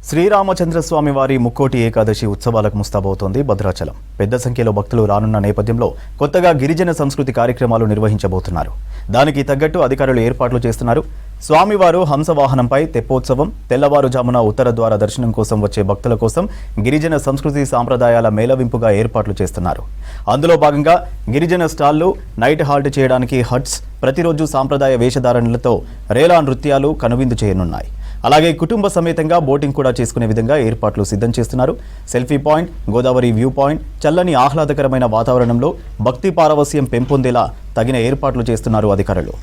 శ్రీరామచంద్రస్వామి వారి ముక్కోటి ఏకాదశి ఉత్సవాలకు ముస్తాబవుతోంది భద్రాచలం. పెద్ద సంఖ్యలో భక్తులు రానున్న నేపథ్యంలో కొత్తగా గిరిజన సంస్కృతి కార్యక్రమాలు నిర్వహించబోతున్నారు. దానికి తగ్గట్టు అధికారులు ఏర్పాట్లు చేస్తున్నారు. స్వామివారు హంసవాహనంపై తెప్పోత్సవం, తెల్లవారుజామున ఉత్తర ద్వార దర్శనం కోసం వచ్చే భక్తుల కోసం గిరిజన సంస్కృతి సాంప్రదాయాల మేళవింపుగా ఏర్పాట్లు చేస్తున్నారు. అందులో భాగంగా గిరిజన స్టాళ్లు, నైట్ హాల్ట్ చేయడానికి హట్స్, ప్రతిరోజు సాంప్రదాయ వేషధారణలతో రేలా నృత్యాలు కనువిందు చేయనున్నాయి. అలాగే కుటుంబ సమేతంగా బోటింగ్ కూడా చేసుకునే విధంగా ఏర్పాట్లు సిద్ధం చేస్తున్నారు. Selfie point, Godavari view point, చల్లని ఆహ్లాదకరమైన వాతావరణంలో భక్తి పారవస్యం పెంపొందేలా తగిన ఏర్పాట్లు చేస్తున్నారు అధికారులు.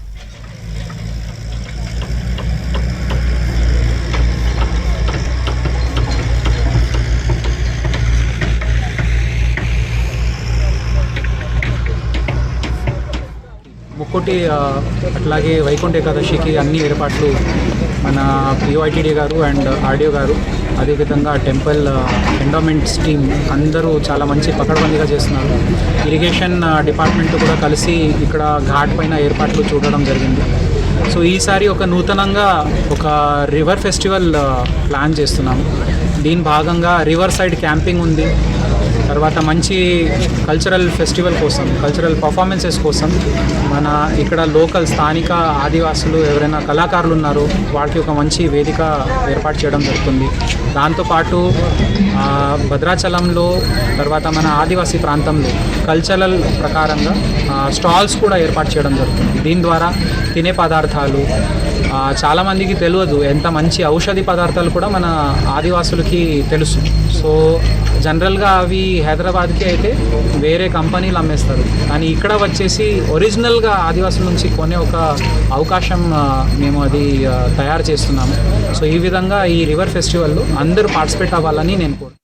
ముక్కోటి అట్లాగే వైకుంఠ ఏకాదశికి అన్ని ఏర్పాట్లు మన పిఓఐటీడీ గారు అండ్ ఆర్డీఓ గారు, అదేవిధంగా టెంపుల్ ఎండోమెంట్స్ టీమ్ అందరూ చాలా మంచి పకడ్బందీగా చేస్తున్నారు. ఇరిగేషన్ డిపార్ట్మెంట్ కూడా కలిసి ఇక్కడ ఘాట్ పైన ఏర్పాట్లు చూడడం జరిగింది. సో ఈసారి ఒక నూతనంగా ఒక రివర్ ఫెస్టివల్ ప్లాన్ చేస్తున్నాము. దీని భాగంగా రివర్ సైడ్ క్యాంపింగ్ ఉంది. తర్వాత మంచి కల్చరల్ ఫెస్టివల్ కోసం, కల్చరల్ పర్ఫార్మెన్సెస్ కోసం మన ఇక్కడ లోకల్ స్థానిక ఆదివాసులు ఎవరైనా కళాకారులు ఉన్నారో వాళ్ళకి ఒక మంచి వేదిక ఏర్పాటు చేయడం జరుగుతుంది. దాంతోపాటు భద్రాచలంలో తర్వాత మన ఆదివాసీ ప్రాంతంలో కల్చరల్ ప్రకారంగా స్టాల్స్ కూడా ఏర్పాటు చేయడం జరుగుతుంది. దీని ద్వారా తినే పదార్థాలు చాలామందికి తెలియదు, ఎంత మంచి ఔషధి పదార్థాలు కూడా మన ఆదివాసులకి తెలుసు. సో జనరల్గా అవి హైదరాబాద్కి అయితే వేరే కంపెనీలు అమ్మేస్తారు, కానీ ఇక్కడ వచ్చేసి ఒరిజినల్గా ఆదివాసుల నుంచి కొనే ఒక అవకాశం మేము అది తయారు చేస్తున్నాము. సో ఈ విధంగా ఈ రివర్ ఫెస్టివల్లో అందరూ పార్టిసిపేట్ అవ్వాలని నేను కోరుతున్నాను.